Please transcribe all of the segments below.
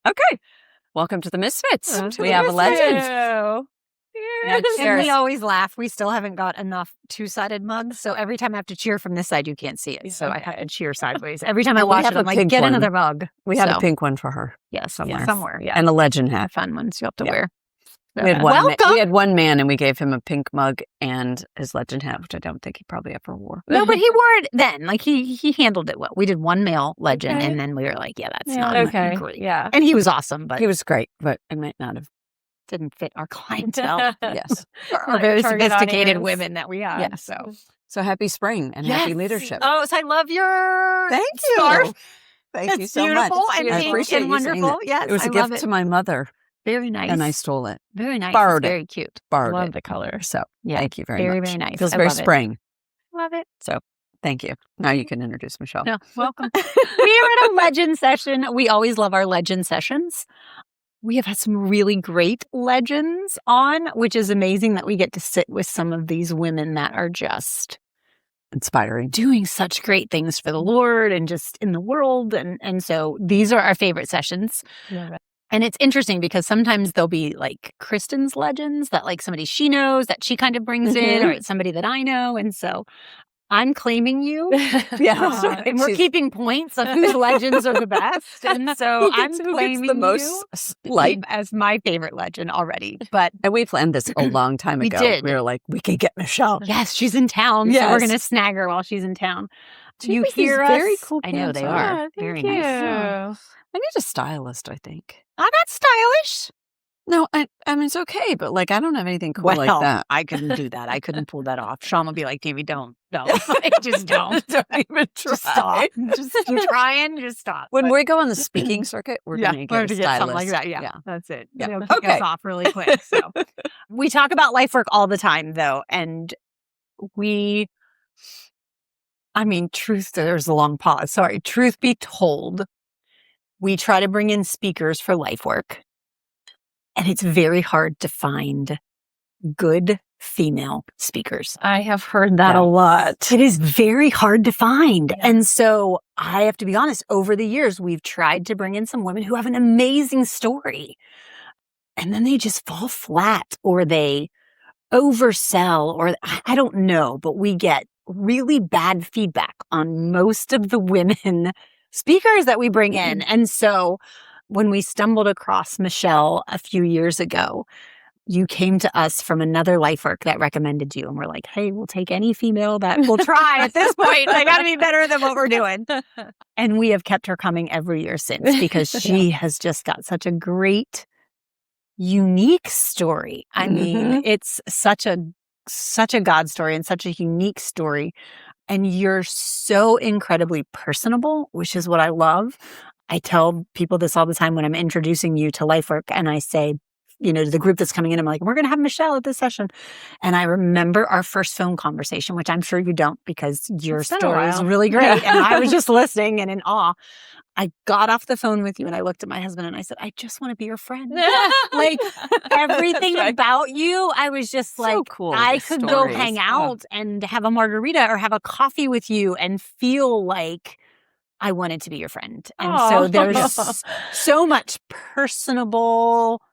Okay. Welcome to the Misfits. We have a legend. And we always laugh. We still haven't got enough two-sided mugs. So every time I have to cheer from this side, you can't see it. So I have to cheer sideways. Every time I watch it, I'm like, get another mug. We have a pink one for her. Yeah, somewhere. Yeah. And a legend hat. Fun ones you have to wear. We had one man and we gave him a pink mug and his legend hat, which I don't think he probably ever wore. No, but he wore it then. Like he handled it well. We did one male legend and then we were like, that's not great. Yeah. And he was awesome, but he was great, but it might not have. Didn't fit our clientele. Yes. Our very sophisticated women that we have. Yes. So happy spring and happy leadership. Oh, so I love your scarf. Thank you so much. Beautiful and I appreciate and wonderful. Yes, it was a gift to my mother. Very nice. And I stole it. Very nice. Borrowed it. Very cute. Borrowed love it. the color. So thank you very much. Very nice. Feels very spring. Love it. So thank you. Now you can introduce Michelle. No, welcome. We are at a legend session. We always love our legend sessions. We have had some really great legends on, which is amazing that we get to sit with some of these women that are just inspiring, doing such great things for the Lord and just in the world. And so these are our favorite sessions. Love it. And it's interesting because sometimes there'll be like Kristen's legends that like somebody she knows that she kind of brings in, or it's somebody that I know. And so I'm claiming you. And we're keeping points of whose legends are the best. And so I'm claiming the most you as my favorite legend already. And we planned this a long time ago. We did. We were like, we could get Michelle. Yes, she's in town. So we're going to snag her while she's in town. Do you hear us? Very cool. I know they are. Very nice. I need a stylist, I think. I'm not stylish. No, I mean, it's okay, but like, I don't have anything cool like that. I couldn't do that. I couldn't pull that off. Sean will be like, Tammy, don't. Just don't. Don't even try. Just stop. Just try and just stop. When we go on the speaking circuit, we're going to get a stylist. Something like that. Yeah. That's it. Yeah. It'll kick us off really quick. So we talk about life work all the time, though. And there's a long pause. Sorry. Truth be told, we try to bring in speakers for life work. And it's very hard to find good female speakers. I have heard that a lot. It is very hard to find. Yeah. And so I have to be honest, over the years, we've tried to bring in some women who have an amazing story. And then they just fall flat or they oversell or I don't know, but we get really bad feedback on most of the women speakers that we bring in. And so when we stumbled across Michelle a few years ago, you came to us from another life work that recommended you. And we're like, hey, we'll take any female that we'll try at this point. They got to be better than what we're doing. And we have kept her coming every year since because she has just got such a great, unique story. I mean, it's such a God story and such a unique story. And you're so incredibly personable, which is what I love. I tell people this all the time when I'm introducing you to life work and I say, to the group that's coming in, I'm like, we're going to have Michelle at this session. And I remember our first phone conversation, which I'm sure you don't because your story is really great. And I was just listening and in awe. I got off the phone with you and I looked at my husband and I said, I just want to be your friend. Like everything about you, I was just like, cool. I could go hang out and have a margarita or have a coffee with you and feel like I wanted to be your friend. And so there's so much personable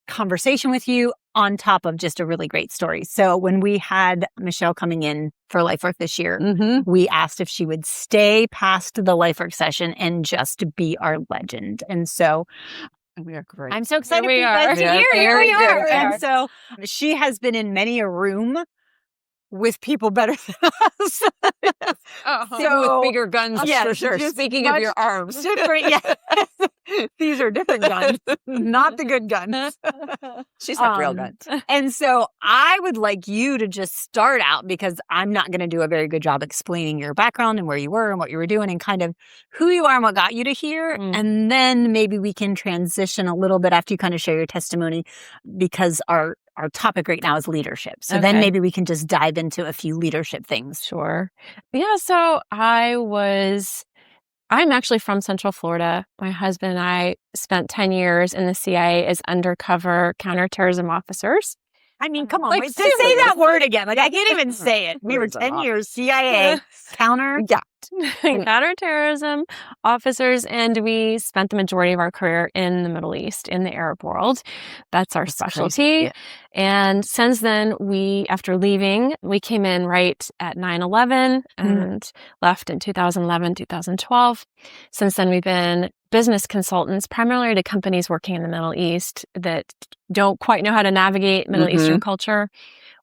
conversation with you on top of just a really great story. So when we had Michelle coming in for LifeWork this year, we asked if she would stay past the LifeWork session and just be our legend. And so we are great. I'm so excited for you guys to hear. Here we are. And so she has been in many a room with people better than us. So, with bigger guns, for sure. Just Speaking of your arms. Different, These are different guns, not the good guns. She's like real guns. And so I would like you to just start out because I'm not going to do a very good job explaining your background and where you were and what you were doing and kind of who you are and what got you to here. And then maybe we can transition a little bit after you kind of share your testimony because our topic right now is leadership. So then maybe we can just dive into a few leadership things. Sure. Yeah. So I'm actually from Central Florida. My husband and I spent 10 years in the CIA as undercover counterterrorism officers. I mean, come on. Like, Wait, just say seriously. that word again. Like, I can't even say it. We were Tourism 10 years CIA counter. Yeah. Counterterrorism officers, and we spent the majority of our career in the Middle East, in the Arab world. That's our specialty. Yeah. And since then, after leaving, we came in right at 9/11 and left in 2011, 2012. Since then, we've been business consultants, primarily to companies working in the Middle East that don't quite know how to navigate Middle Eastern culture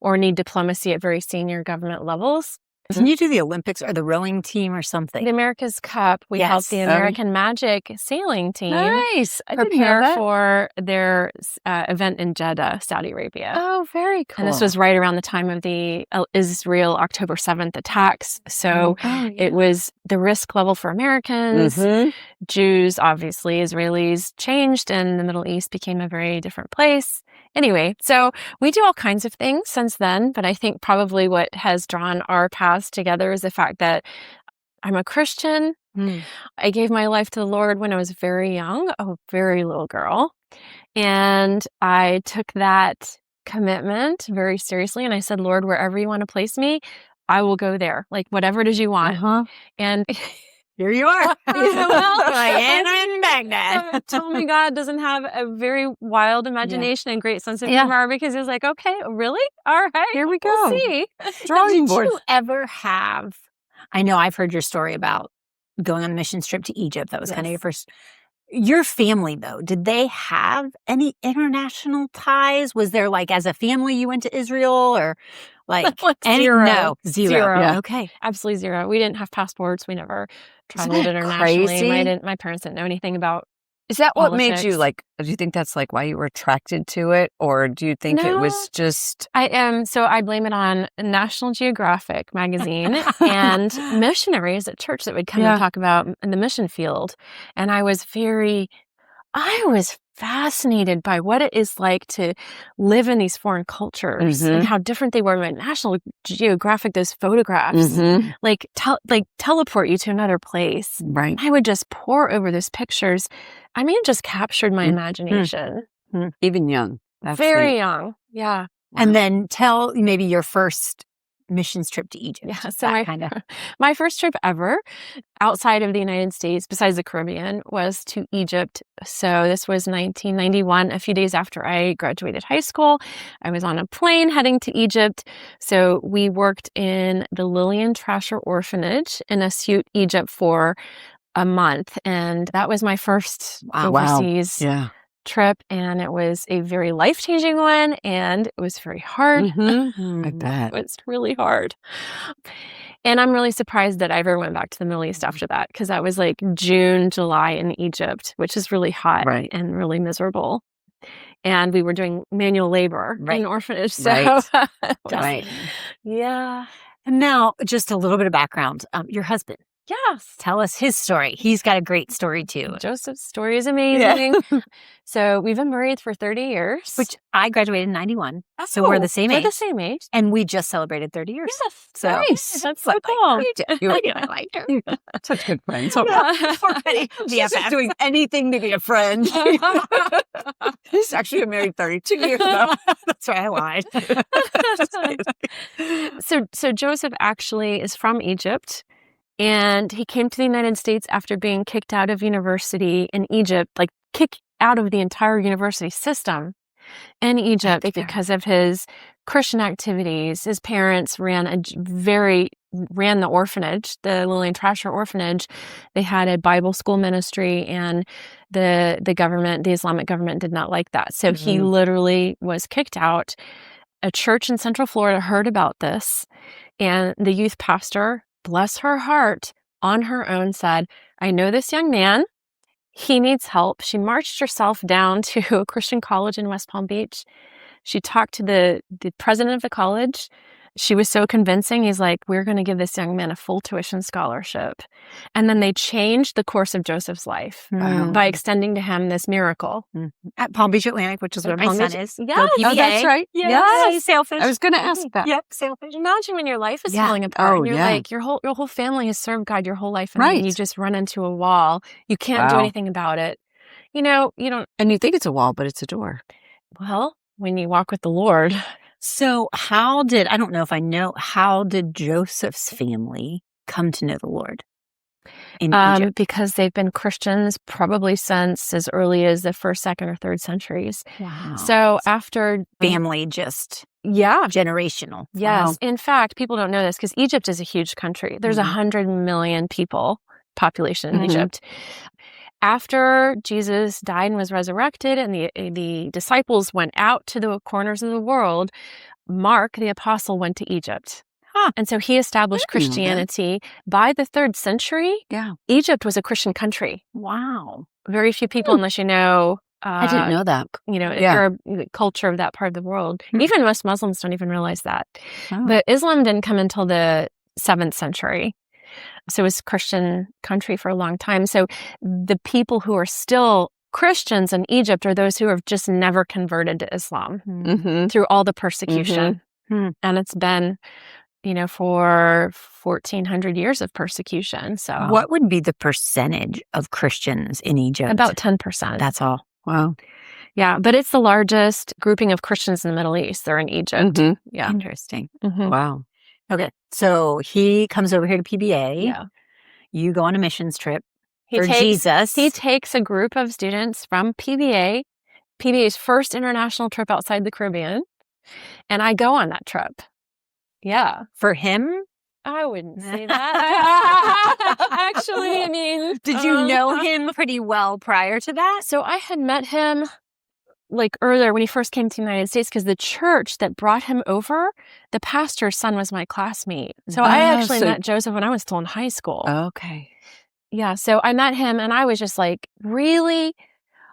or need diplomacy at very senior government levels. Didn't you do the Olympics or the rowing team or something? The America's Cup, we helped the American Magic sailing team Nice. I didn't know prepare that. for their event in Jeddah, Saudi Arabia. Oh, very cool. And this was right around the time of the Israel October 7th attacks. So it was the risk level for Americans. Jews, obviously, Israelis changed, and the Middle East became a very different place. Anyway, so we do all kinds of things since then, but I think probably what has drawn our paths together is the fact that I'm a Christian. I gave my life to the Lord when I was very young, a very little girl. And I took that commitment very seriously. And I said, Lord, wherever you want to place me, I will go there. Like, whatever it is you want. And here you are. Well, in Baghdad. Tell me God doesn't have a very wild imagination and great sense of humor, because he's like, okay, really? All right. Here we go. We'll see. Drawing board. Did you ever have, I know I've heard your story about going on a mission trip to Egypt. That was kind of your first. Your family, though, did they have any international ties? Was there, like, as a family, you went to Israel or like zero? No, zero. Yeah. Okay. Absolutely zero. We didn't have passports. We never traveled internationally. Crazy? My parents didn't know anything about. Is that what made politics. you, like, do you think that's like why you were attracted to it? Or do you think it was just. So I blame it on National Geographic magazine and missionaries at church that would come and talk about in the mission field. And I was fascinated by what it is like to live in these foreign cultures and how different they were. When National Geographic, those photographs, like teleport you to another place. Right. I would just pore over those pictures. I mean, it just captured my imagination. Even young. That's Very young. Yeah. And then tell maybe your first missions trip to Egypt. Yeah, so my first trip ever outside of the United States, besides the Caribbean, was to Egypt. So this was 1991, a few days after I graduated high school. I was on a plane heading to Egypt. So we worked in the Lillian Trasher Orphanage in Asyut, Egypt for a month. And that was my first overseas trip, and it was a very life-changing one, and it was very hard. I bet. It was really hard. And I'm really surprised that I ever went back to the Middle East after that, because that was like June, July in Egypt, which is really hot and really miserable. And we were doing manual labor in an orphanage. So yeah. And now, just a little bit of background. Your husband. Yes. Tell us his story. He's got a great story, too. Joseph's story is amazing. So we've been married for 30 years. Which I graduated in 91. So we're the same age. We're the same age. And we just celebrated 30 years. Yes. So nice. That's so cool. I liked her. Such good friends. She's just doing anything to be a friend. He's actually married 32 years ago. That's why I lied. So Joseph actually is from Egypt. And he came to the United States after being kicked out of university in Egypt, like kicked out of the entire university system in Egypt because of his Christian activities. His parents ran the orphanage, the Lillian Trasher Orphanage. They had a Bible school ministry, and the Islamic government did not like that. So he literally was kicked out. A church in Central Florida heard about this, and the youth pastor, bless her heart, on her own said, I know this young man. He needs help. She marched herself down to a Christian college in West Palm Beach. She talked to the president of the college. She was so convincing. He's like, we're going to give this young man a full tuition scholarship. And then they changed the course of Joseph's life by extending to him this miracle. At Palm Beach Atlantic, which is where my son is. Yes. Oh, that's right. Yes. Sailfish. I was going to ask that. Yep, sailfish. Imagine when your life is falling apart. And you're like, your whole family has served God your whole life. And then you just run into a wall. You can't do anything about it. You don't. And you think it's a wall, but it's a door. Well, when you walk with the Lord, So I don't know if I know, how did Joseph's family come to know the Lord in Egypt? Because they've been Christians probably since as early as the first, second, or third centuries. Wow. So after Family just yeah, generational. yes. Wow. In fact, people don't know this because Egypt is a huge country. There's 100 million people population in Egypt. After Jesus died and was resurrected, and the disciples went out to the corners of the world, Mark, the apostle, went to Egypt. Huh. And so he established I didn't know that. Christianity. By the 3rd century, Yeah. Egypt was a Christian country. Wow. Very few people, unless you know, I didn't know that. Arab culture of that part of the world. Even most Muslims don't even realize that. Oh. But Islam didn't come until the 7th century. So it was a Christian country for a long time. So the people who are still Christians in Egypt are those who have just never converted to Islam through all the persecution. And it's been, for 1,400 years of persecution. So What would be the percentage of Christians in Egypt? about 10%. That's all. Wow. Yeah, but it's the largest grouping of Christians in the Middle East. They're in Egypt. Yeah. Interesting. Wow. Okay. So he comes over here to PBA. Yeah. You go on a missions trip He for takes, Jesus. He takes a group of students from PBA's first international trip outside the Caribbean, and I go on that trip. Yeah. For him? I wouldn't say that. Actually, I mean... Did you know him pretty well prior to that? So I had met him earlier when he first came to the United States, because the church that brought him over, the pastor's son was my classmate. So I actually met Joseph when I was still in high school. Okay. Yeah, so I met him and I was just really,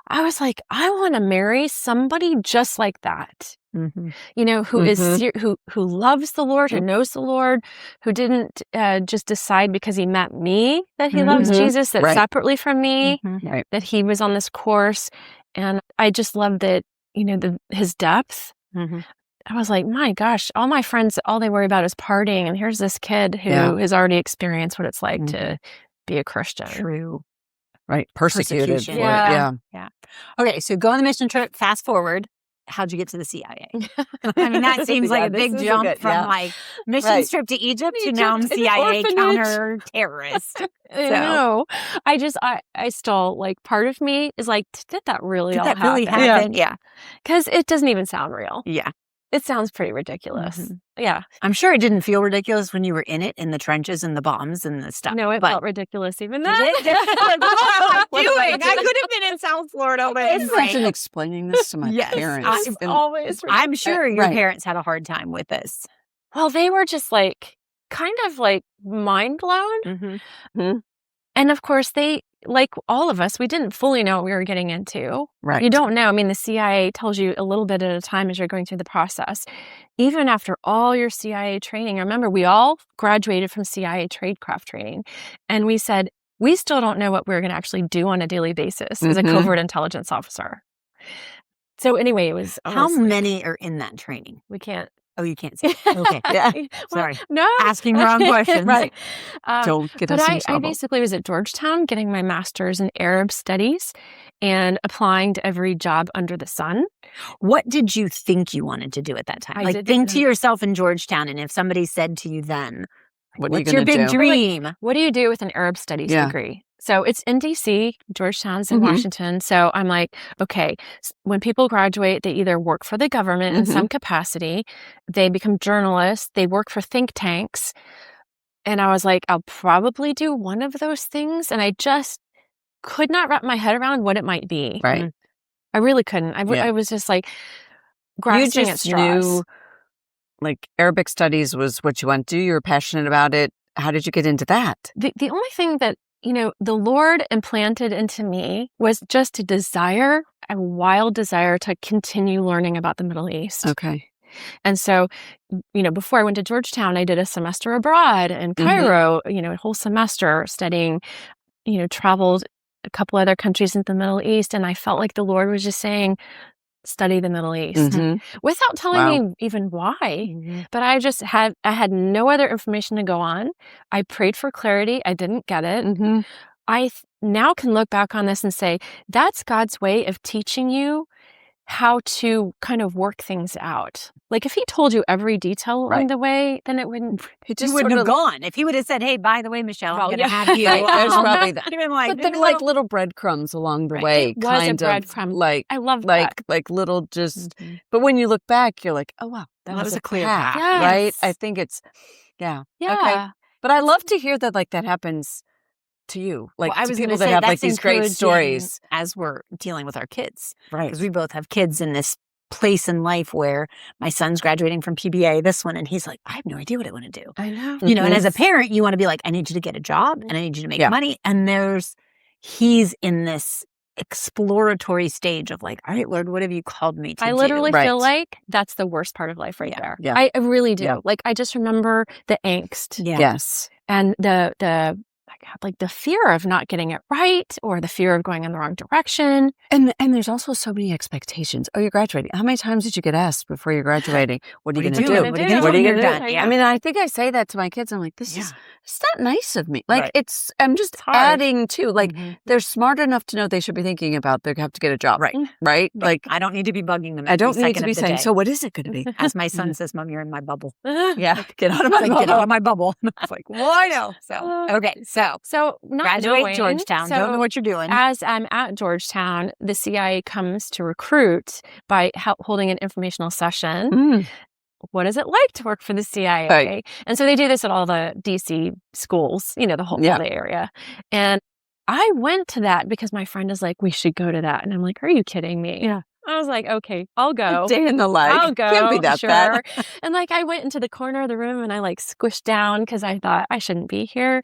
I was like, I want to marry somebody just like that. Who is who loves the Lord, who knows the Lord, who didn't just decide because he met me that he loves Jesus, that separately from me, that he was on this course. And I just loved that, his depth. I was like, my gosh, all my friends, all they worry about is partying. And here's this kid who has already experienced what it's like to be a Christian. True. Right. Persecuted. Persecution. Yeah. Okay. So go on the mission trip. Fast forward. How'd you get to the CIA? I mean, that seems like a big jump from missions trip to Egypt to now I'm CIA counter-terrorist. I know. I still, part of me is like, did that really all happen? Really happen? Yeah. Because it doesn't even sound real. Yeah. It sounds pretty ridiculous. Yeah. I'm sure it didn't feel ridiculous when you were in it, in the trenches and the bombs and the stuff. No, it felt ridiculous even then. What am I doing? I could have been in South Florida. Imagine explaining this to my parents. I'm sure your parents had a hard time with this. Well, they were just kind of mind blown. And of course, they, like all of us, we didn't fully know what we were getting into. Right. You don't know. I mean, the CIA tells you a little bit at a time as you're going through the process. Even after all your CIA training, I remember we all graduated from CIA tradecraft training. And we said, we still don't know what we're going to actually do on a daily basis as a covert intelligence officer. So anyway, it was... How many are in that training? We can't. Oh, you can't say. Okay. Sorry. No. Asking wrong questions. Right. Don't get us in trouble. I basically was at Georgetown getting my master's in Arab studies and applying to every job under the sun. What did you think you wanted to do at that time? Think to yourself in Georgetown, and if somebody said to you then, what's your big dream? What do you do with an Arab studies degree? So it's in D.C., Georgetown's in Washington. So I'm like, okay, when people graduate, they either work for the government in some capacity, they become journalists, they work for think tanks. And I was like, I'll probably do one of those things. And I just could not wrap my head around what it might be. Right. I really couldn't. I was just grasping at straws. You knew, Arabic studies was what you want to do. You were passionate about it. How did you get into that? The only thing that the Lord implanted into me was just a wild desire to continue learning about the Middle East. Okay. And so, before I went to Georgetown, I did a semester abroad in Cairo, a whole semester studying, traveled a couple other countries in the Middle East. And I felt like the Lord was just saying, study the Middle East without telling me even why. But I had no other information to go on. I prayed for clarity. I didn't get it. I now can look back on this and say, that's God's way of teaching you how to kind of work things out. Like if he told you every detail along the way, then it wouldn't. You wouldn't have gone. If he would have said, "Hey, by the way, Michelle, I'm going to have you." There's probably that. Like, but they're like little breadcrums along the way. It was a breadcrumb. Like I love that. Like little just. But when you look back, you're like, oh wow, that was a clear path, right? I think it's yeah. Okay. But I love to hear that that happens to you. Like I was people that have like these great stories as we're dealing with our kids. Right. Because we both have kids in this place in life where my son's graduating from PBA, this one, and he's like, I have no idea what I want to do. I know. You know, and as a parent, you want to be like, I need you to get a job and I need you to make money. And he's in this exploratory stage of like, all right, Lord, what have you called me to do? I literally feel like that's the worst part of life right there. Yeah. I really do. Yeah. Like I just remember the angst. Yeah. Yes. And the fear of not getting it right or the fear of going in the wrong direction. And there's also so many expectations. Oh, you're graduating. How many times did you get asked before you're graduating? What are you going to do? What are you going to do when you're done? I mean, I think I say that to my kids. I'm like, it's not nice of me. Like I'm just adding to, like, they're smart enough to know they should be thinking about they have to get a job. Right? Like, I don't need to be bugging them. I don't need to be saying, so what is it going to be? As my son says, Mom, you're in my bubble. Get out of my bubble. Get out of my bubble. It's like, well, I know. So, okay. So not graduate Georgetown. So don't know what you're doing. As I'm at Georgetown, the CIA comes to recruit by holding an informational session. What is it like to work for the CIA? Right. And so they do this at all the DC schools, you know, the whole Bay Area. And I went to that because my friend is like, we should go to that. And I'm like, are you kidding me? Yeah. I was like, okay, I'll go. A day in the life. I'll go. Can't be that bad. And like I went into the corner of the room and I like squished down because I thought I shouldn't be here.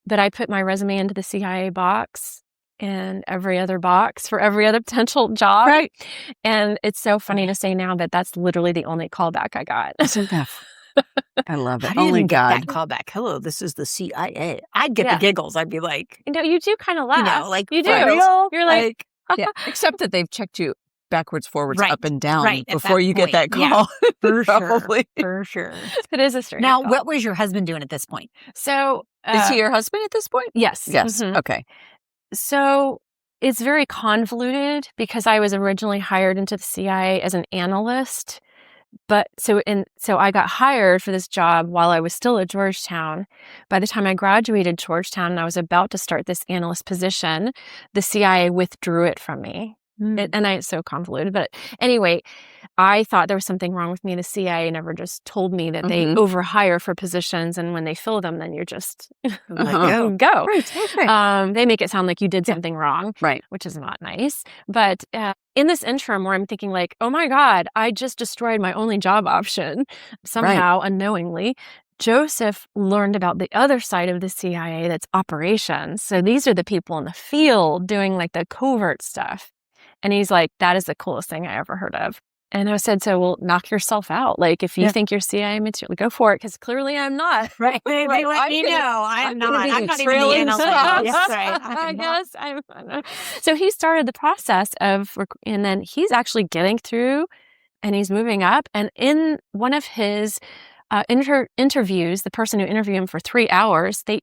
But I put my resume into the CIA box and every other box for every other potential job. Right. And it's so funny to say now that that's literally the only callback I got. Isn't that? I love it. I didn't Only even God. get that callback. Hello, this is the CIA. I'd get the giggles. I'd be like, you know, you do kind of laugh. You know, like, you do. real? You're like Except that they've checked you backwards, forwards, up and down before that you get that call. For Probably. For sure. It is a strange Now, call. what was your husband doing at this point? So is he your husband at this point? Yes. Yes. Okay. So it's very convoluted because I was originally hired into the CIA as an analyst. But so I got hired for this job while I was still at Georgetown. By the time I graduated Georgetown and I was about to start this analyst position, the CIA withdrew it from me. It's so convoluted. But anyway, I thought there was something wrong with me. The CIA never just told me that they overhire for positions. And when they fill them, then you're just go. Right. They make it sound like you did something wrong, which is not nice. But in this interim where I'm thinking like, oh my God, I just destroyed my only job option somehow unknowingly. Joseph learned about the other side of the CIA that's operations. So these are the people in the field doing like the covert stuff. And he's like, that is the coolest thing I ever heard of. And I said, so well, knock yourself out. Like, if you think you're CIA material, go for it, because clearly I'm not. Right. They let me know. I'm not. I'm not even the analyst. Yes, right. I guess I'm. So he started the process of, and then he's actually getting through, and he's moving up. And in one of his interviews, the person who interviewed him for 3 hours, they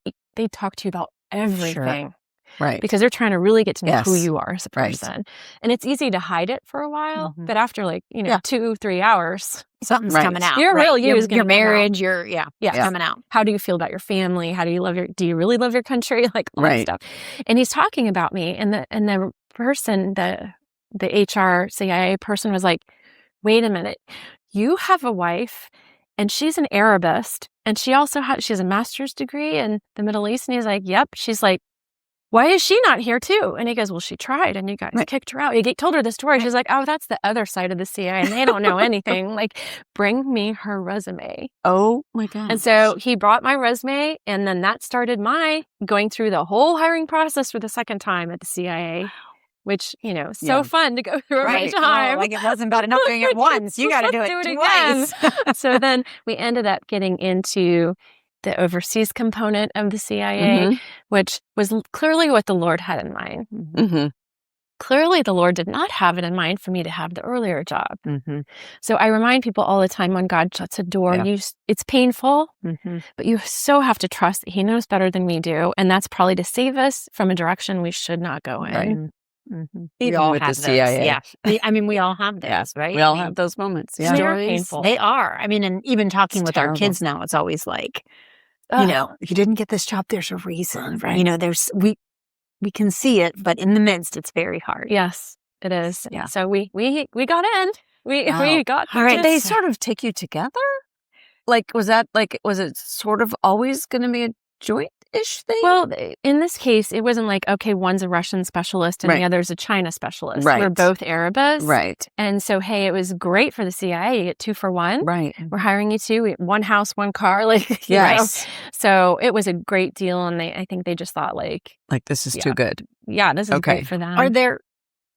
talk to you about everything. Sure. Right. Because they're trying to really get to know who you are as a person. Right. And it's easy to hide it for a while, but after 2-3 hours, something's coming out. Your real you is your marriage, your coming out. How do you feel about your family? How do you do you really love your country? Like all that stuff. And he's talking about me, and the person, the HR CIA person was like, wait a minute, you have a wife and she's an Arabist, and she also has a master's degree in the Middle East. And he's like, yep. She's like, why is she not here too? And he goes, well, she tried and you guys kicked her out. You told her the story. She's like, oh, that's the other side of the CIA and they don't know anything. Like, bring me her resume. Oh my God. And so he brought my resume, and then that started my going through the whole hiring process for the second time at the CIA. Wow. Which, so fun to go through every time. Oh, like it wasn't about enough doing it once. You got to do it twice. Again. So then we ended up getting into the overseas component of the CIA, which was clearly what the Lord had in mind. Clearly, the Lord did not have it in mind for me to have the earlier job. So I remind people all the time, when God shuts a door, it's painful, but you so have to trust that He knows better than we do. And that's probably to save us from a direction we should not go in. We Even all with have the those. CIA. Yeah. We all have those, right? We all have those moments. Yeah. They're Stories. painful. They are. I mean, and even talking It's with terrible. our kids now, it's always like, you didn't get this job, there's a reason. Right. We can see it, but in the midst, it's very hard. Yes, it is. Yeah. So we got in. We got All right. Did they sort of take you together? Like, was it sort of always going to be a joint-ish thing? Well, in this case, it wasn't like, okay, one's a Russian specialist and Right. the other's a China specialist. Right. We're both Arabas. Right. And so, hey, it was great for the CIA. You get 2 for 1. Right. We're hiring you 2. We have 1 house, 1 car. Like, Yes. So it was a great deal. And I think they just thought like This is too good. yeah, this is Okay. great for them. Are there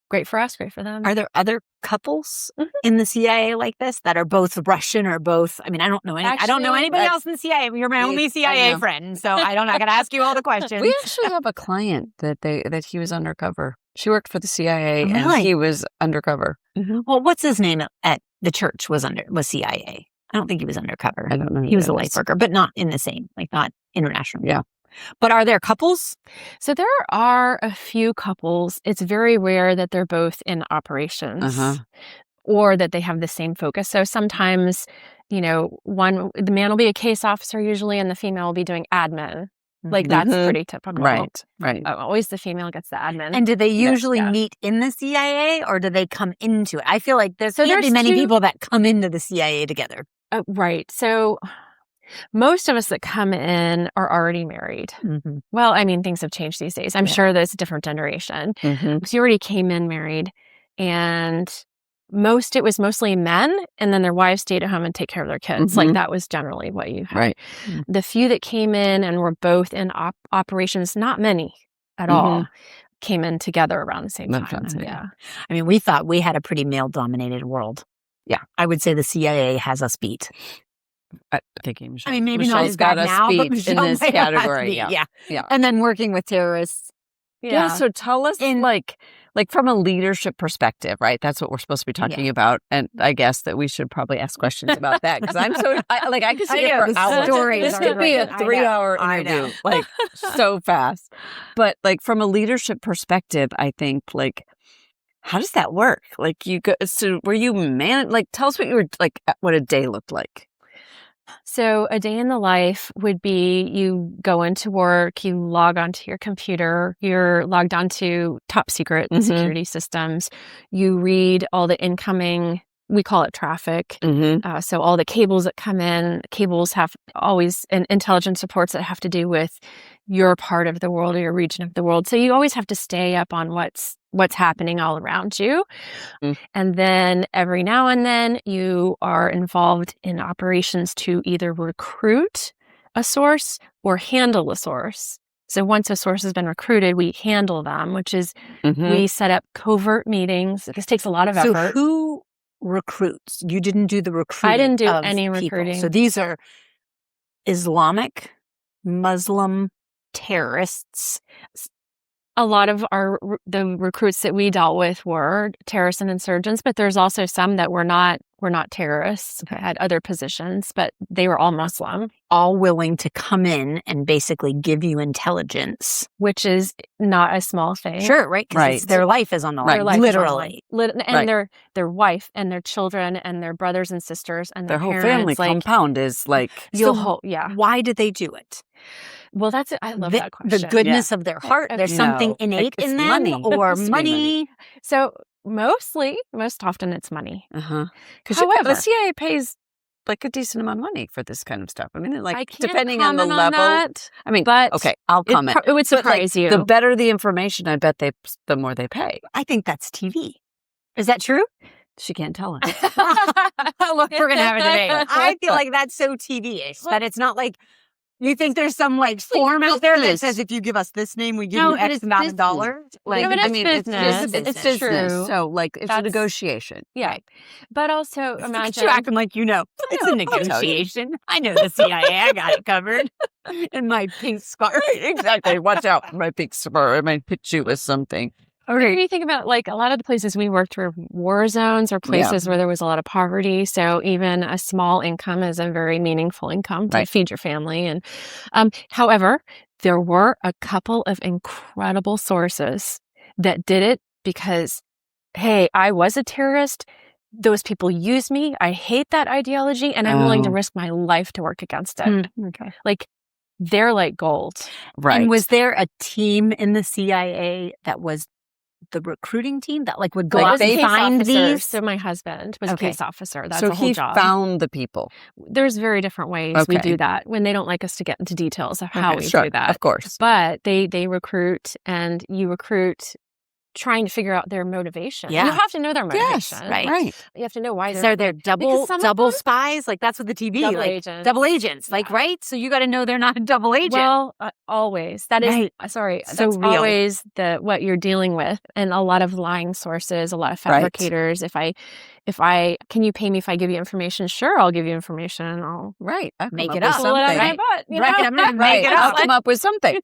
great for us, great for them. Are there other couples in the CIA like this that are both Russian or both? I mean, I don't know anybody else in the CIA. You're my only CIA friend, so I got to ask you all the questions. We actually have a client that he was undercover. She worked for the CIA Really? and he was undercover. Well, what's his name at the church was CIA. I don't think he was undercover. I don't know. He was a life worker, but not in the same, like not international. Yeah. But are there couples? So there are a few couples. It's very rare that they're both in operations or that they have the same focus. So sometimes, the man will be a case officer usually and the female will be doing admin. Like that's pretty typical. Right. Always the female gets the admin. And do they usually meet in the CIA or do they come into it? I feel like there's many people that come into the CIA together. Right. So most of us that come in are already married. Well, I mean, things have changed these days. I'm sure there's a different generation. So you already came in married and it was mostly men and then their wives stayed at home and take care of their kids. Like that was generally what you had. Right. The few that came in and were both in operations, not many at all, came in together around the same time. Yeah. I mean, we thought we had a pretty male-dominated world. Yeah. I would say the CIA has us beat. I think Michelle. I mean, maybe Michelle's not as bad got us now, but beat Michelle in this might have us category. beat. Yeah. And then working with terrorists. Yeah. So tell us, like from a leadership perspective, right? That's what we're supposed to be talking about, and I guess that we should probably ask questions about that because I'm so I could sit here for hours. This could be a 3-hour interview, like so fast. But like from a leadership perspective, I think how does that work? Like were you tell us what you were what a day looked like. So a day in the life would be you go into work, you log onto your computer, you're logged onto top secret security systems, you read all the incoming, we call it traffic. So all the cables that come in, cables have always intelligence reports that have to do with your part of the world or your region of the world. So you always have to stay up on what's happening all around you. And then every now and then you are involved in operations to either recruit a source or handle a source. So once a source has been recruited, we handle them, which is we set up covert meetings. This takes a lot of effort. So who recruits? You didn't do the recruiting. I didn't do of any people. recruiting. So these are Islamic, Muslim terrorists. A lot of the recruits that we dealt with were terrorists and insurgents, but there's also some that were not terrorists, had other positions, but they were all Muslim. All willing to come in and basically give you intelligence. Which is not a small thing. Sure, right? Because their life is on the line, literally. And their wife and their children and their brothers and sisters and their whole parents, family compound is why did they do it? Well, I love that question. The goodness of their heart. There's something innate in them, money. So most often it's money. Because the CIA pays a decent amount of money for this kind of stuff. I mean, depending on the level. I mean, but okay, I'll comment. It would surprise you. The better the information, I bet the more they pay. I think that's TV. Is that true? She can't tell us. Look, we're gonna have a debate. I feel like that's so TV-ish that it's not like. You think there's some form out there that says if you give us this name, we give you X amount of dollars? It's business. True. So it's a negotiation. Yeah. But also imagine. You're acting like it's a negotiation. I know the CIA. I got it covered. And my pink scarf. Exactly. Watch out for my pink scarf. I might hit you with something. Okay. If you think about a lot of the places we worked were war zones or places where there was a lot of poverty. So even a small income is a very meaningful income to feed your family. And however, there were a couple of incredible sources that did it because, hey, I was a terrorist. Those people use me. I hate that ideology, and I'm willing to risk my life to work against it. Okay. Like, they're like gold. Right. And was there a team in the CIA that was the recruiting team that like would go out and find these? So my husband was a case officer. That's so a whole he job. found the people. There's very different ways we do that when they don't like us to get into details of how we do that. Of course. But they recruit, and you recruit trying to figure out their motivation. Yeah. You have to know their motivation. Yes, right. You have to know why So they're double spies? Like that's what the TV, double like agents. double agents, like, right? So you got to know they're not a double agent. Well, always. That is, sorry, So that's real. always what you're dealing with. And a lot of lying sources, a lot of fabricators. If I, can you pay me if I give you information? Sure, I'll give you information. I'll make it up. pull it out of my butt. You know? I'm going to make it I'll up. come up with something.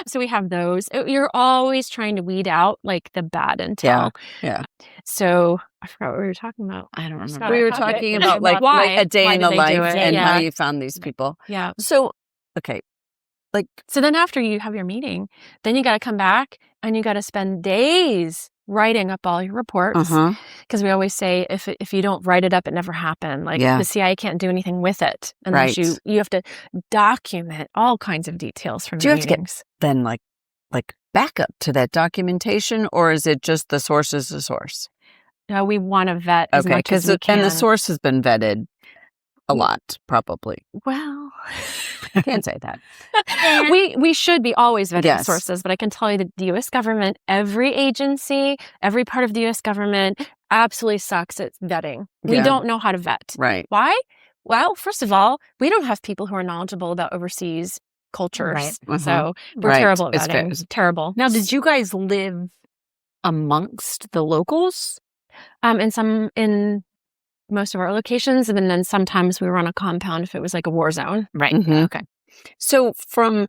So we have those. You're always trying to weed out like the bad intel. Yeah. So I forgot what we were talking about. I don't remember. We were talking about like a day in the life and how you found these people. Yeah. So, okay. So then after you have your meeting, then you got to come back and you got to spend days writing up all your reports. Because we always say if you don't write it up, it never happened. Like the CIA can't do anything with it unless you have to document all kinds of details from do you have meetings. to get then like backup to that documentation, or is it just the source is the source? No, we want to vet as much as we can. And the source has been vetted a lot, probably. Well, I can't say that. We should be always vetting sources, but I can tell you that the U.S. government, every agency, every part of the U.S. government absolutely sucks at vetting. We don't know how to vet. Right. Why? Well, first of all, we don't have people who are knowledgeable about overseas cultures. Right. So we're terrible at vetting. It's terrible. Now, did you guys live amongst the locals? In most of our locations, and then sometimes we were on a compound if it was like a war zone. Right. Okay. So from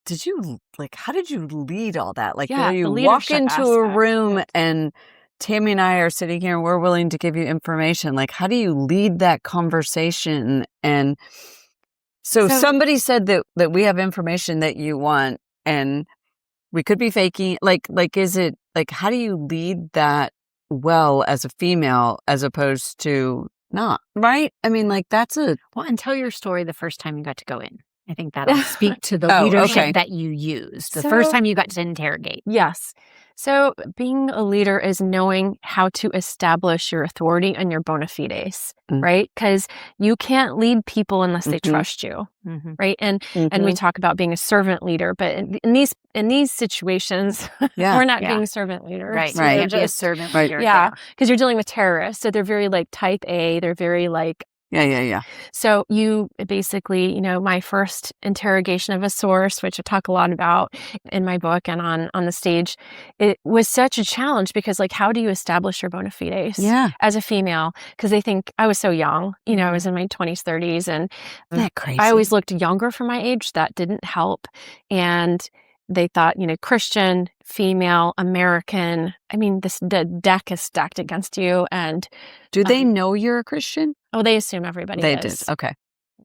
did you how did you lead all that? Like, you walk into a room and Tammy and I are sitting here and we're willing to give you information. Like, how do you lead that conversation? And so somebody said that we have information that you want and we could be faking. Like, is it like, how do you lead that well as a female as opposed to not, right? I mean, like, that's well, and tell your story the first time you got to go in. I think that'll speak to the leadership that you used the first time you got to interrogate. Yes. So being a leader is knowing how to establish your authority and your bona fides, right? Because you can't lead people unless they trust you, right? And we talk about being a servant leader, but in these situations, we're not being servant leaders. Right. So Right. Be a servant leader. Yeah. Because you're dealing with terrorists. So they're very like type A. They're very like, Yeah. So you basically, my first interrogation of a source, which I talk a lot about in my book and on the stage, it was such a challenge because, like, how do you establish your bona fides as a female? Because they think I was so young, I was in my 20s, 30s, and Isn't that crazy? I always looked younger for my age. That didn't help. And they thought, Christian, female, American. I mean, the deck is stacked against you. And do they know you're a Christian? Oh, they assume everybody They is. did. Okay.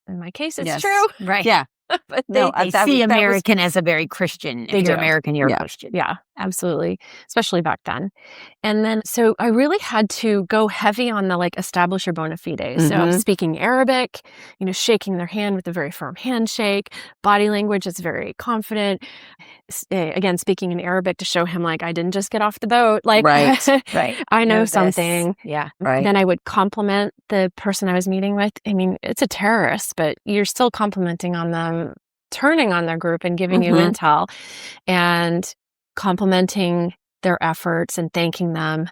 In my case, it's true. Right. Yeah. But they see American as a very Christian. If you're American, you're a Christian. Yeah, absolutely. Especially back then. And then, so I really had to go heavy on the establish your bona fides. So speaking Arabic, shaking their hand with a very firm handshake, body language is very confident. Again, speaking in Arabic to show him, I didn't just get off the boat. Right. I know something. Yeah. Right. Then I would compliment the person I was meeting with. I mean, it's a terrorist, but you're still complimenting on them, turning on their group and giving you intel and complimenting their efforts and thanking them.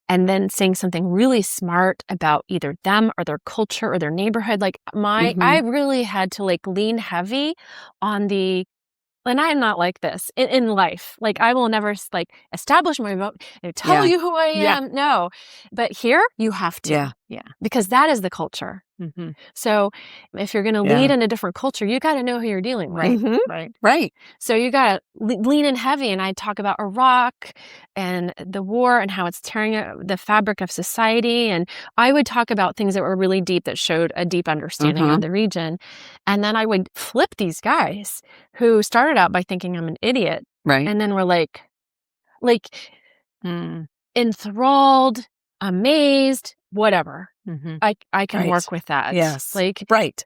And then saying something really smart about either them or their culture or their neighborhood. I really had to lean heavy on and I am not like this in life. I will never establish my vote and tell you who I am. No, but here you have to. Yeah. Because that is the culture. So if you're going to lead in a different culture, you got to know who you're dealing with. Right. So you got to lean in heavy. And I talk about Iraq and the war and how it's tearing the fabric of society. And I would talk about things that were really deep, that showed a deep understanding of the region. And then I would flip these guys who started out by thinking I'm an idiot. Right. And then were like, like Mm. enthralled, amazed, whatever. Mm-hmm. I can Right. work with that. Yes. Like, Right.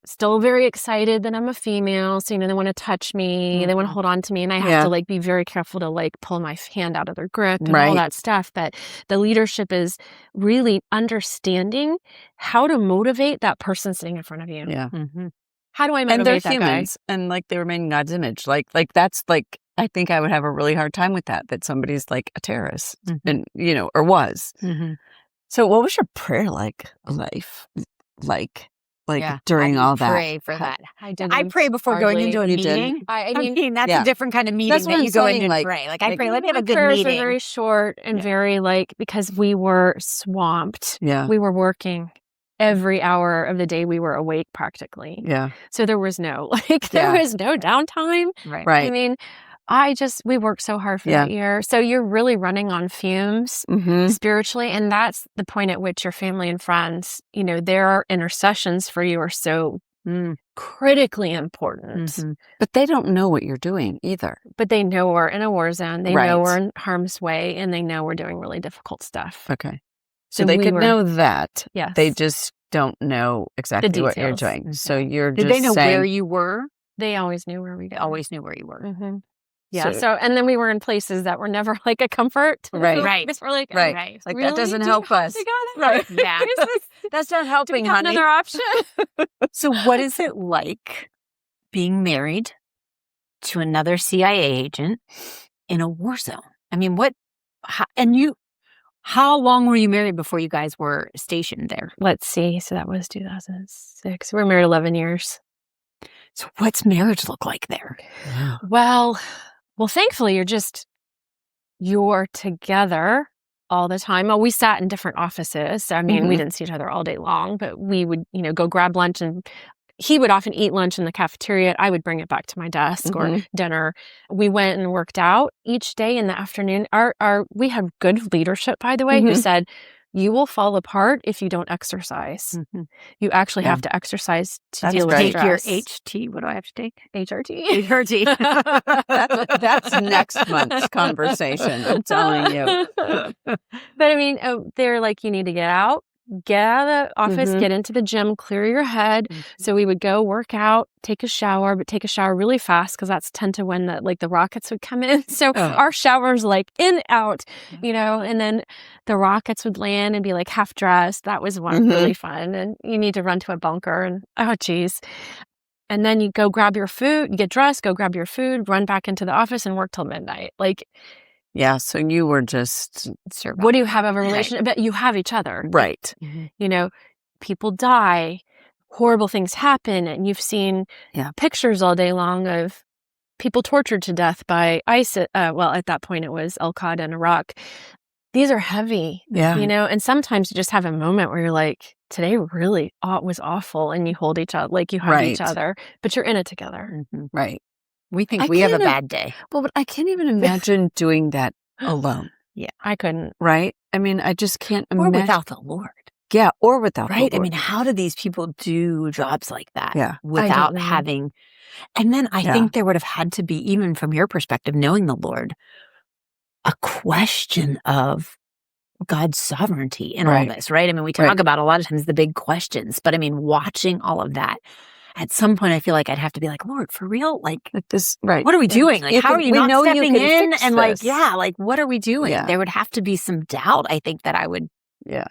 still very excited that I'm a female. So, they want to touch me. They want to hold on to me. And I have to like be very careful to like pull my hand out of their grip and all that stuff. But the leadership is really understanding how to motivate that person sitting in front of you. Yeah. Mm-hmm. How do I motivate And they're that humans, and like they remain in God's image. Like that's like, I think I would have a really hard time with that somebody's like a terrorist, and or was. Mm-hmm. So, what was your prayer life like during all that? Pray for that. I pray before going into a meeting. I mean, that's a different kind of meeting that you go in and pray. Like I pray, let me have a good prayers meeting. Were very short and very because we were swamped. Yeah, we were working every hour of the day. We were awake practically. Yeah. So there was no there was no downtime. Right. I mean, we worked so hard for that year. So you're really running on fumes spiritually. And that's the point at which your family and friends, their intercessions for you are so critically important. Mm-hmm. But they don't know what you're doing either. But they know we're in a war zone. They know we're in harm's way, and they know we're doing really difficult stuff. Okay. So they could know that. Yes. They just don't know exactly what you're doing. Mm-hmm. So you're Did they know where you were? They always knew where we were. They always knew where you were. Mm-hmm. Yeah. So, and then we were in places that were never like a comfort. Right. We're like, right. Like really? that doesn't help us. Right. Yeah. That's not helping, honey. Another option. So what is it like being married to another CIA agent in a war zone? I mean, how long were you married before you guys were stationed there? Let's see. So that was 2006. We were married 11 years. So what's marriage look like there? Yeah. Well, thankfully you're together all the time. Well, we sat in different offices. I mean, we didn't see each other all day long, but we would, go grab lunch, and he would often eat lunch in the cafeteria. I would bring it back to my desk or dinner. We went and worked out each day in the afternoon. We had good leadership, by the way, who said, you will fall apart if you don't exercise. Mm-hmm. You actually have to exercise to deal with stress. Take your HT. What do I have to take? HRT. HRT. That's next month's conversation, I'm telling you. But I mean, they're like, you need to get out of the office, get into the gym, clear your head. So we would go work out, take a shower, but take a shower really fast because that's tend to when the rockets would come in. So our showers like in, out, and then the rockets would land and be like half dressed. That was one really fun. And you need to run to a bunker and and then you go grab your food, you get dressed, go grab your food, run back into the office and work till midnight. Yeah, so you were just surviving. What do you have of a relationship? But you have each other. Right. People die, horrible things happen, and you've seen pictures all day long of people tortured to death by ISIS. At that point it was Al-Qaeda in Iraq. These are heavy, and sometimes you just have a moment where you're like, today really was awful, and you hold each other, like you hug each other, but you're in it together. Right. We think we have a bad day. Well, but I can't even imagine doing that alone. Yeah, I couldn't. Right? I mean, I just can't imagine. Or without the Lord. Yeah, or without the Lord. I mean, how do these people do jobs like that without having... And then I think there would have had to be, even from your perspective, knowing the Lord, a question of God's sovereignty in all this, right? I mean, we talk about a lot of times the big questions, but I mean, watching all of that, at some point I feel like I'd have to be like, Lord, for real? Like this, what are we doing? Like, how are you not stepping in? And what are we doing? Yeah. There would have to be some doubt, I think, that I would. Yeah.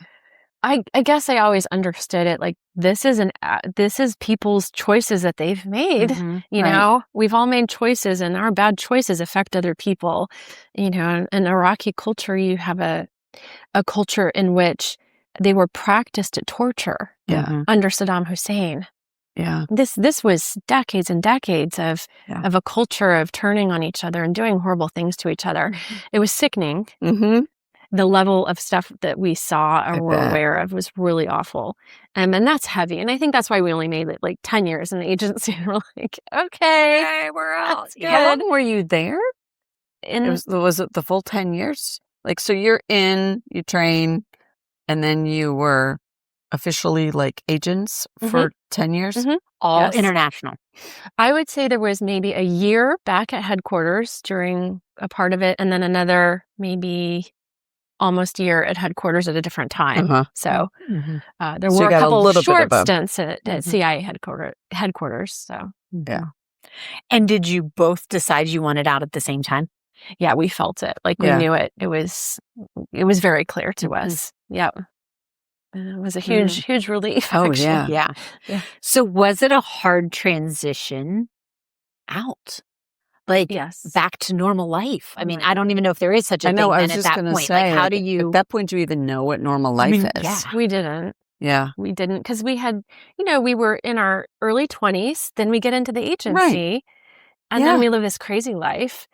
I guess I always understood it like this is people's choices that they've made. We've all made choices, and our bad choices affect other people. In Iraqi culture, you have a culture in which they were practiced at torture under Saddam Hussein. Yeah. This was decades and decades of a culture of turning on each other and doing horrible things to each other. It was sickening. The level of stuff that we saw or were aware of was really awful. And that's heavy. And I think that's why we only made it like 10 years in the agency. And we're like, okay, we're out. How long were you there? Was it the full 10 years? Like, so you're in, you train, and then you were officially like agents for 10 years? All international. I would say there was maybe a year back at headquarters during a part of it, and then another maybe almost a year at headquarters at a different time. So there were a couple of short stints at CIA headquarters. So And did you both decide you wanted out at the same time? Yeah, we felt it. Like we knew it. It was very clear to us. Yeah. And it was a huge relief. Oh, actually. yeah. So was it a hard transition out? Like back to normal life? I mean, I don't even know if there is such a thing I was at just that gonna point. say, Like, how do you... At that point, do you even know what normal life is? Yeah. We didn't. Yeah. We didn't, because we had, we were in our early 20s. Then we get into the agency. Right. And then we live this crazy life.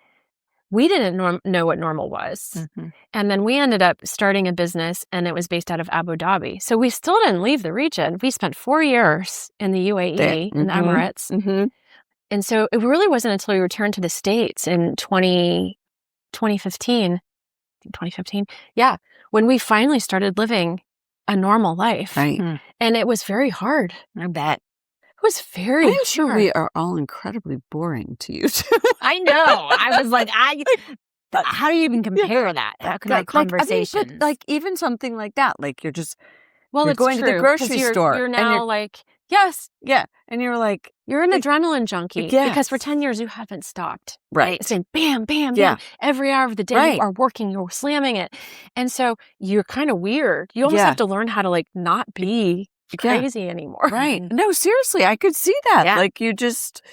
We didn't know what normal was. And then we ended up starting a business, and it was based out of Abu Dhabi. So we still didn't leave the region. We spent 4 years in the UAE, in the Emirates. And so it really wasn't until we returned to the States in 2015, when we finally started living a normal life. Right. And it was very hard. I bet. It was very hard. I'm sure we are all incredibly boring to you too. I know. I was like, but how do you even compare that? How can our conversations? But like even something like that, like you're just you're it's going to the grocery store. You're now like, yes. Yeah. And you're like, you're an adrenaline junkie because for 10 years you haven't stopped. Right. Saying bam, bam, bam. Every hour of the day you are working, you're slamming it. And so you're kind of weird. You almost have to learn how to like not be crazy anymore. Right. No, seriously, I could see that. Yeah. Like you just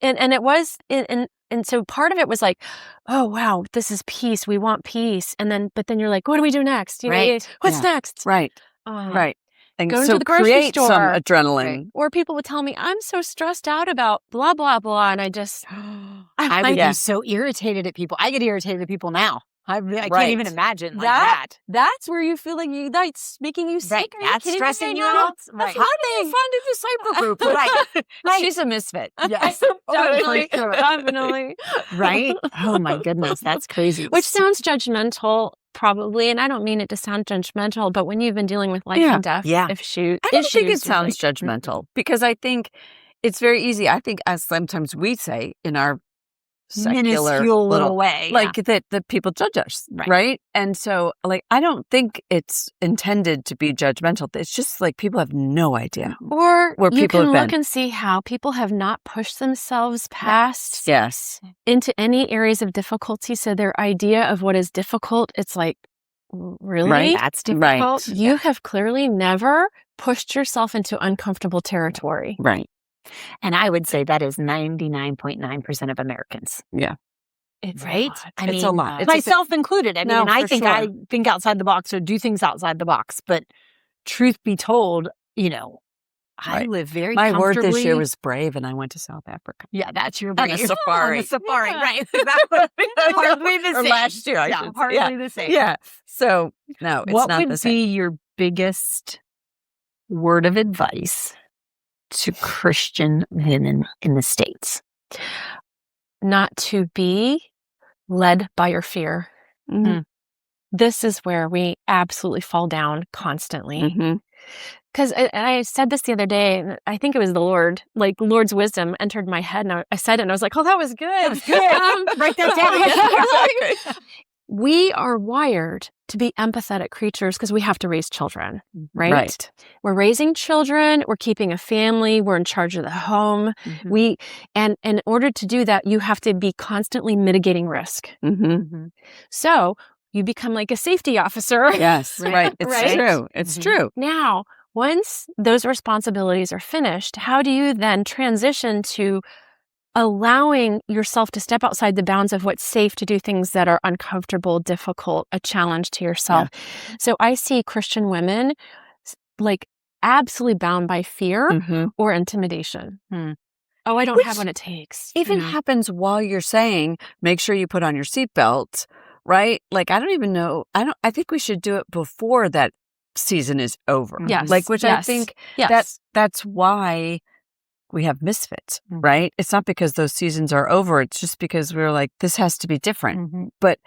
and it was and so part of it was like, oh wow, this is peace. We want peace. But then you're like, what do we do next? What's next? Right. Right. And go so into the grocery create store. some adrenaline. Right. Or people would tell me, I'm so stressed out about blah, blah, blah. And I just... I would be so irritated at people. I get irritated at people now. I can't even imagine that. That's where you feel like that's making you sick. That's stressing you out. That's how do you find a disciple group? Right. She's a misfit. Yes. Definitely. Definitely. Right? Oh my goodness. That's crazy. Which sounds judgmental, probably. And I don't mean it to sound judgmental, but when you've been dealing with life and death issues. I don't think it sounds judgmental because I think it's very easy. I think as sometimes we say in our secular little way, like that people judge us, right? And so like I don't think it's intended to be judgmental. It's just like people have no idea or where people have been. You can look and see how people have not pushed themselves past into any areas of difficulty. So their idea of what is difficult, it's like, really? That's difficult. Right. You have clearly never pushed yourself into uncomfortable territory. Right. And I would say that is 99.9% of Americans. Yeah. It's right. I mean, it's a lot. It's myself included. I mean, I think I think outside the box or do things outside the box. But truth be told, I live very My comfortably. word this year was brave, and I went to South Africa. Yeah, that's your On a safari. On a safari, right. That would be hardly the same. Or last year, hardly the same. Yeah. So, no, it's what not the would same. be your biggest word of advice to Christian women in the States? Not to be led by your fear. This is where we absolutely fall down constantly. Because I said this the other day, and I think it was the Lord, like Lord's wisdom entered my head, and I said it, and I was like, oh, that was good. That was good. Write that down. We are wired to be empathetic creatures because we have to raise children, right? We're raising children. We're keeping a family. We're in charge of the home. And in order to do that, you have to be constantly mitigating risk. So you become like a safety officer. Yes, right. It's true. It's true. Now, once those responsibilities are finished, how do you then transition to allowing yourself to step outside the bounds of what's safe to do things that are uncomfortable, difficult, a challenge to yourself? So I see Christian women like absolutely bound by fear or intimation. Oh, I don't have what it takes. Even happens while you're saying, make sure you put on your seatbelt, right? Like, I don't even know. I think we should do it before that season is over. Yes. Like, which I think that's why we have misfits, right? It's not because those seasons are over. It's just because we're like, this has to be different. But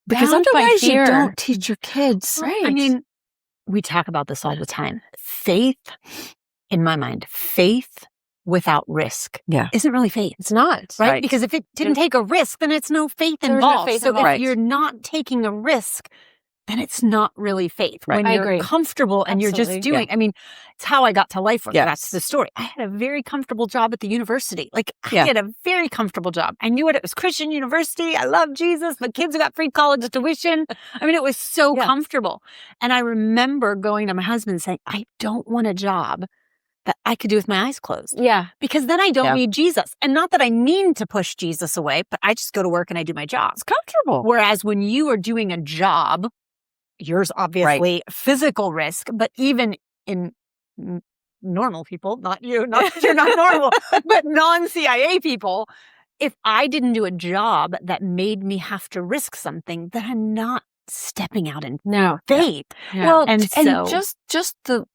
because Bound by otherwise you fear. don't teach your kids. Right. I mean, we talk about this all the time. Faith, in my mind, faith without risk isn't really faith. It's not. Right? Because if it didn't take a risk, then it's no faith involved. No faith so involved. if you're not taking a risk, then it's not really faith. Right. When I you're agree. comfortable and you're just doing, I mean, it's how I got to life work. Yes. That's the story. I had a very comfortable job at the university. Like I Yeah. had a very comfortable job. I knew it was Christian university. I love Jesus. The kids got free college tuition. I mean, it was so comfortable. And I remember going to my husband and saying, I don't want a job that I could do with my eyes closed. Yeah. Because then I don't need Jesus. And not that I mean to push Jesus away, but I just go to work and I do my job. It's comfortable. Whereas when you are doing a job, yours obviously physical risk, but even in normal people, not you, not that you're not normal, but non-CIA people, if I didn't do a job that made me have to risk something, then I'm not stepping out in faith. Yeah. Well, And so just the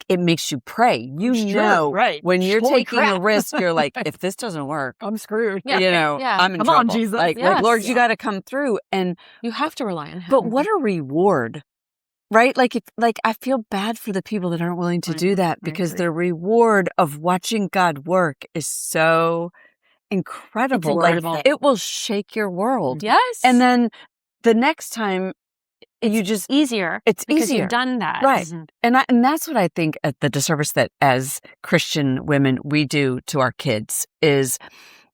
it makes you pray. You know, when you're Holy taking crap. a risk, you're like, if this doesn't work, I'm screwed. Yeah. you know, Yeah. I'm in Come trouble. on, Jesus. Like, Yes. Lord, you got to come through. And You have to rely on him. but what a reward, right? Like, I feel bad for the people that aren't willing to do that because the reward of watching God work is so incredible. incredible. Like, it will shake your world. Yes. And then the next time, you just easier. it's because easier. you've done that. Right. Mhm. And that's what I think at the disservice that as Christian women we do to our kids is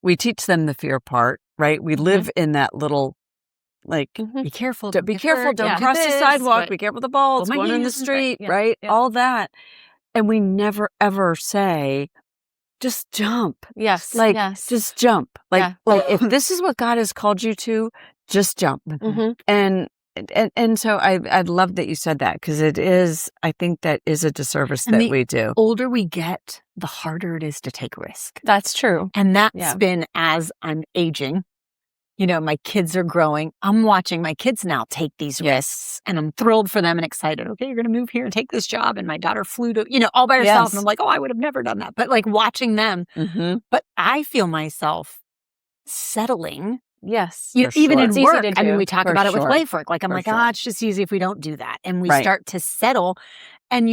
we teach them the fear part, right? We live in that little like Be careful. be careful, don't cross the sidewalk, be careful with the ball, it's my going in the hands, street, right, right? yeah. All that. And we never ever say just jump. Yes. Like yes. just jump. Like Yeah. like if this is what God has called you to, just jump. Mhm. And so I love that you said that because it is, I think that is a disservice And that the we do. older we get, the harder it is to take risk. That's true. And that's Yeah. been as I'm aging. You know, my kids are growing. I'm watching my kids now take these risks and I'm thrilled for them and excited. Okay, you're going to move here and take this job. And my daughter flew to, all by herself. Yes. And I'm like, oh, I would have never done that. But like watching them, Mm-hmm. but I feel myself settling. Yes. You know, For even sure. in It's easy work. to I mean, do. we talk For about it sure. with life work. Like I'm For like, sure. it's just easy if we don't do that. And we Right. start to settle and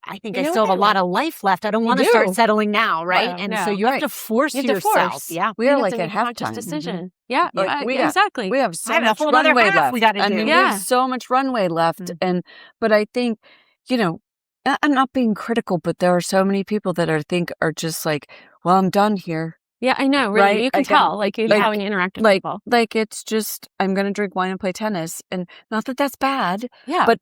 I think You I know still have a what? lot of life left. I don't want to do. start settling now, right? Well, and no. so you have Right. to force You have to yourself. force. Yeah. We You are have like to at make a conscious halftime. decision. Yeah. Like, we got- exactly. We have I so have a much whole other runway half left. we gotta I do. mean, we Yeah. have so much runway left. Mhm. But I think, I'm not being critical, but there are so many people that are just like, well, I'm done here. Yeah, I know. Really, Right? you can Again, tell, like how when you interact with Like, people. like it's just, I'm going to drink wine and play tennis. And not that that's bad, Yeah, but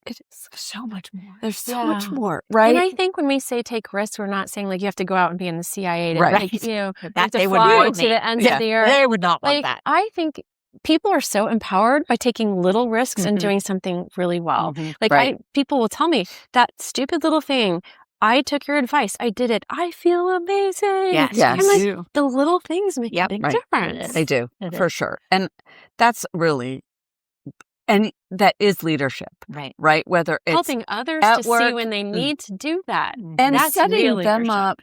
it is So much more. there's so much Yeah. more, right? And I think when we say take risks, we're not saying like you have to go out and be in the CIA, to, Right. like, That you have they to would fly want to me. the ends Yeah. of the earth. They would not want Like that. I think people are so empowered by taking little risks and Mhm. doing something really well. Mhm. Like Right. people will tell me that stupid little thing. I took your advice. I did it. I feel amazing. Yes, Yes. And like you the little things make Yep. a big Right. difference. They do, It for sure. And that's really, and that is leadership, right. right? Whether it's Helping others at to see work, when they need to do that. and That's setting real them leadership. up,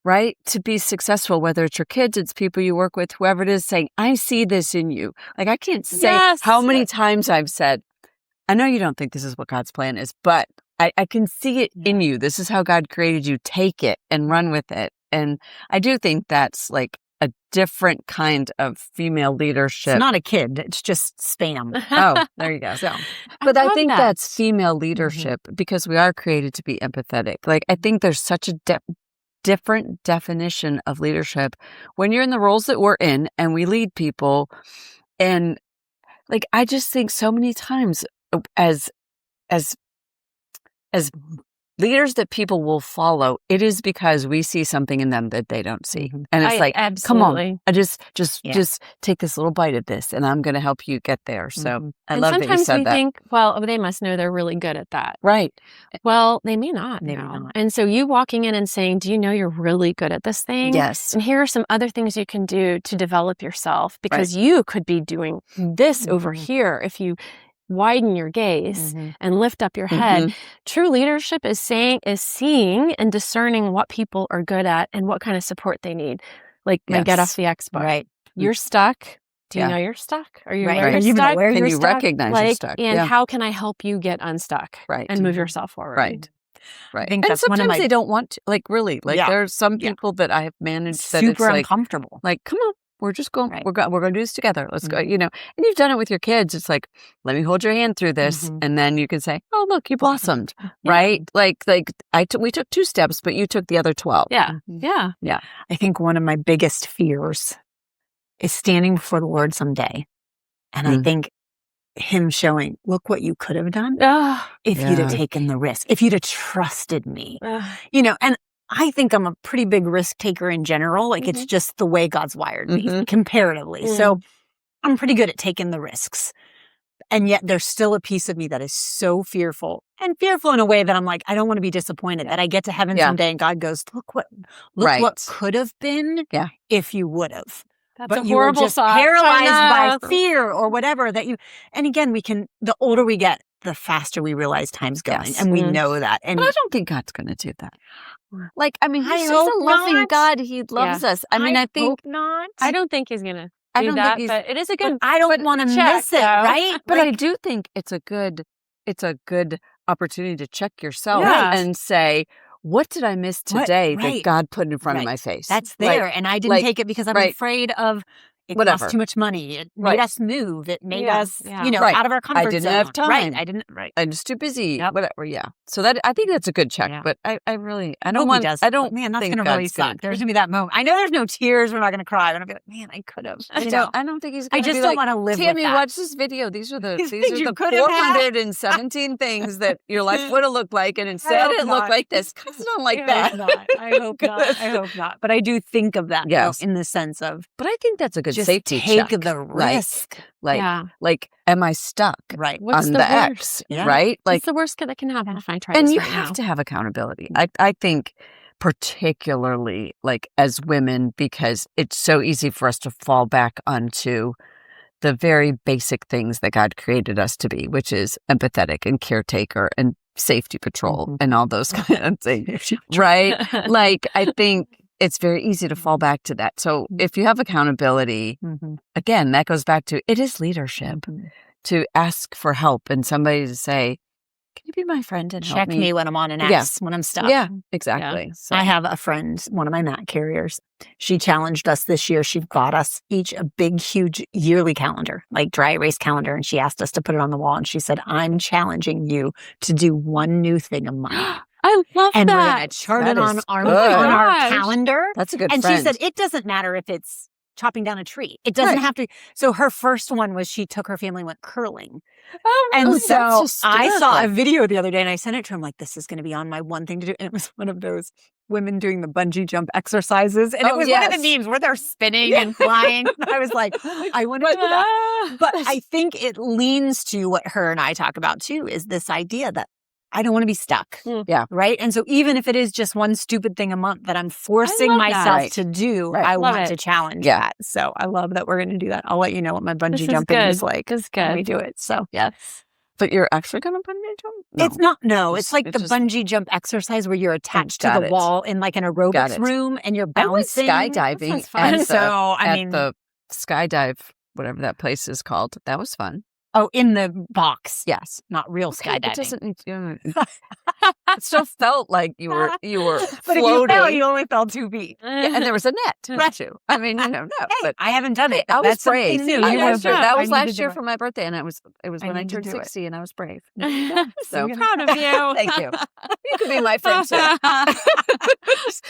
right, to be successful, whether it's your kids, it's people you work with, whoever it is, saying, I see this in you. Like, I can't say Yes. how many times I've said, I know you don't think this is what God's plan is, but I can see it in you. This is how God created you. Take it and run with it. And I do think that's like a different kind of female leadership. It's not a kid. It's just spam. Oh, there you go. So But I love think that. that's female leadership because we are created to be empathetic. Like, I think there's such a different definition of leadership when you're in the roles that we're in and we lead people. And like, I just think so many times as leaders that people will follow, it is because we see something in them that they don't see. And it's like, come absolutely. on, I just Yeah. take this little bite of this and I'm going to help you get there. So Mhm. I And love that you sometimes said we that. think, well, they must know they're really good at that. Right. Well, they may not Maybe know. not. And so you walking in and saying, do you know you're really good at this thing? Yes. And here are some other things you can do to develop yourself because you could be doing this over Mhm. here if you widen your gaze Mhm. and lift up your head. True leadership is seeing and discerning what people are good at and what kind of support they need. Like my Get Yes. Off the X book. Right. You're stuck. Do you know you're stuck? Are you Right. aware Right. you're stuck? Where Can you're you stuck? recognize you're stuck? And how can I help you get unstuck? Right. And move yourself forward? Right. Right. I think And that's one of sometimes my they don't want to, like, really, like Yeah. there's some Yeah. people that I have managed that it's super like, uncomfortable. come on, we're just going, Right. we're going to do this together. Let's go, and you've done it with your kids. It's like, let me hold your hand through this. Mhm. And then you can say, oh, look, you blossomed, Yeah. right? Like we took 2 steps, but you took the other 12. Yeah. Mhm. Yeah. I think one of my biggest fears is standing before the Lord someday. And I think him showing, look what you could have done if you'd have taken the risk, if you'd have trusted me, and I think I'm a pretty big risk taker in general. Like it's just the way God's wired me comparatively. So I'm pretty good at taking the risks. And yet there's still a piece of me that is so fearful, and fearful in a way that I'm like, I don't want to be disappointed that I get to heaven someday and God goes, look what could have been if you would have. That's But a you were horrible just thought. paralyzed by fear or whatever and again, the older we get, the faster we realize time's going. Yes. And we know that. And But I don't think God's going to do that. Like, I mean, he's hope a loving not. God. He loves us. I mean, I think hope not. I don't think he's going to I do don't that, think but it is a good. I don't want to miss it, though. right? But I do think it's a good opportunity to check yourself Yeah. and say, what did I miss today that Right. God put in front of Right. my face? That's there. And I didn't take it because I'm afraid of it Whatever. cost too much money. It made us move. It made us, Right. out of our comfort I didn't zone. have time. Right. I didn't. Right. I'm just too busy. Yep. Whatever. Yeah. So that I think that's a good check. Yeah. But I don't Hope want. he does. I don't. Man, that's think going to really God's suck. gonna- There's going to be that moment. I know there's no tears. We're not going to cry. I'm going to be like, man, I could have. I don't think he's I going to just be don't like, want to live Tammy, with that. watch this video. These are These the things you could have had. 417 things that your life would have looked like, and instead hope it not. looked like this. It's not like I that. hope not. I hope not. I hope not. But I do think of that Yes. in the sense of But I think that's a good just safety take check. the right? risk. Like, am I stuck Right. What's on the the worst? X? Yeah. Right? What's Like, the worst that can happen if I try and this you right have now? to have accountability. I think particularly like as women, because it's so easy for us to fall back onto the very basic things that God created us to be, which is empathetic and caretaker and safety patrol and all those kind of things. Right? Like, I think it's very easy to fall back to that. So if you have accountability, again, that goes back to it is leadership to ask for help and somebody to say, can you be my friend and help Check me when I'm on an X, Yes. when I'm stuck. Yeah, exactly. So, I have a friend, one of my Mac carriers. She challenged us this year. She got us each a big, huge yearly calendar, like dry erase calendar. And she asked us to put it on the wall. And she said, I'm challenging you to do one new thing a month. I love And that. we're going to chart That it on is our good. Gosh. calendar. that's a good And friend. she said, it doesn't matter if it's chopping down a tree. It doesn't Right. have to. So her first one was she took her family and went curling. Oh, And that's so just I good. saw a video the other day and I sent it to him like, this is going to be on my one thing to do. And it was one of those women doing the bungee jump exercises. And it was one of the memes where they're spinning and flying. I was like, I want to do that. But I think it leans to what her and I talk about too, is this idea that I don't want to be stuck. Yeah. Right. And so even if it is just one stupid thing a month that I'm forcing love that. myself Right. to do, Right. I Love want it. to challenge Yeah. that. So I love that we're going to do that. I'll let you know what my This bungee is jumping good. is like This is when we good. do it. So Yes. But you're actually going to bungee jump? No. it's not, no, it's like It's the just- bungee jump exercise where you're attached to got the it. wall in like an Got aerobics it. room and you're I went bouncing. skydiving sounds fun. at, So, I at mean- the skydive, whatever that place is called. That was fun. Oh, in the box. Yes. Not real Okay, skydiving. It doesn't need it still felt like you were But if you floating. fell, you only fell 2 feet. Yeah, and there was a net Right. too. I mean, no, Hey, but I haven't done it. I was That's brave. something new. I You was have brave. That was I need to last do year it. for my birthday, and it was I when I need to turned do it. 60, and I was brave. So So proud of you. Thank you. You could be my friend too.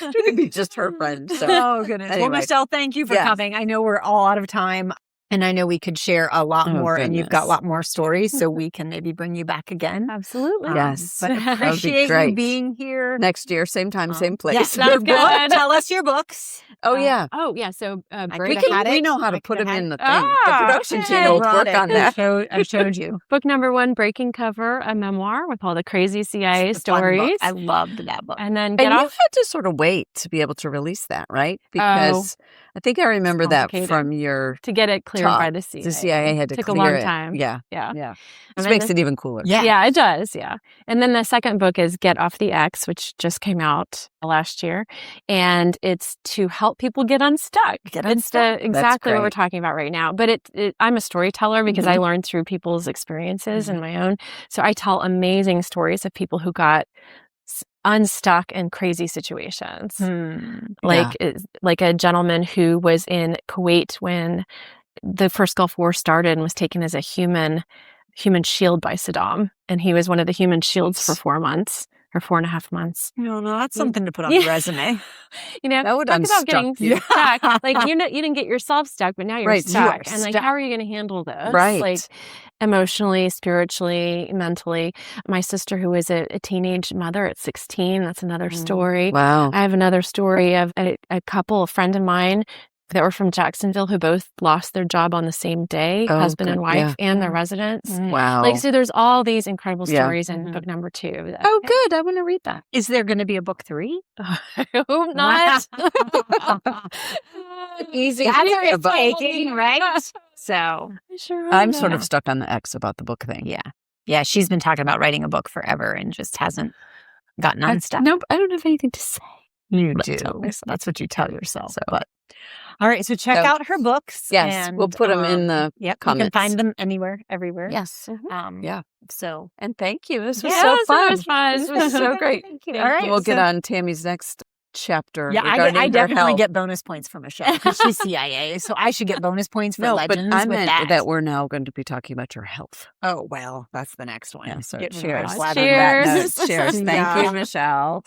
You could be just her friend. So Oh, goodness. Well, Anyway. Michelle, thank you for Yes. coming. I know we're all out of time. And I know we could share a lot Oh, more, and you've got a goodness. lot more stories, so we can maybe bring you back again. Absolutely. Yes. But That would be appreciate you great. being here. next year, same time, same place. Yes, Sounds your book. good. Tell us your books. Oh yeah. Oh, yeah. So, We We know how to put them in the thing. The Ah, production okay. team will Brought work it. on that. I showed you. book number 1, Breaking Cover, a memoir with all the crazy CIA It's a fun book. stories. I loved that book. And then And get you off. had to sort of wait to be able to release that, right? Because I think I remember that complicated. from your To get it cleared talk. by the CIA. The CIA had to Took a clear long it. time. Yeah, Yeah. yeah. And Which then makes the- it even cooler. Yeah. It does. Yeah. And then the second book is Get Off the X, which just came out last year. And it's to help help people get unstuck. It's exactly what we're great. talking about right now. But I'm a storyteller because I learned through people's experiences and my own. So I tell amazing stories of people who got unstuck in crazy situations. Like a gentleman who was in Kuwait when the first Gulf War started and was taken as a human shield by Saddam. And he was one of the human shields for 4 months or 4.5 months. No, that's something to put on the resume. That would talk about unstuck getting you. stuck. Like you didn't get yourself stuck, but now you're stuck. And like, stuck. how are you going to handle this? Right. Like emotionally, spiritually, mentally. My sister, who was a teenage mother at 16, that's another story. Wow. I have another story of a couple, a friend of mine that were from Jacksonville who both lost their job on the same day, husband and wife, and their residents. Wow. Like, so there's all these incredible stories in book number 2. Good. I want to read that. Is there going to be a book 3? I hope not. Easy. That's what it's taking, right? So I'm sort of stuck on the X about the book thing. Yeah. Yeah, she's been talking about writing a book forever and just hasn't gotten unstuck. Nope, I don't have anything to say. You But do. tell myself. That's what you tell yourself. So- But all right, so check out her books. Yes, and, we'll put them in the comments. You can find them anywhere, everywhere. Yes. Yeah. So And thank you. This was Yes, so it fun. was fun. This was so great. Thank you. Thank All right, you. We'll get on Tammy's next chapter. Yeah, regarding I her definitely health. get bonus points for Michelle because she's CIA, so I should get bonus points for No, but legends I with meant that. we're now going to be talking about your health. Oh well, that's the next one. Yeah, so Get cheers. slathered in Cheers. that note. Cheers. Thank Yeah. you, Michelle.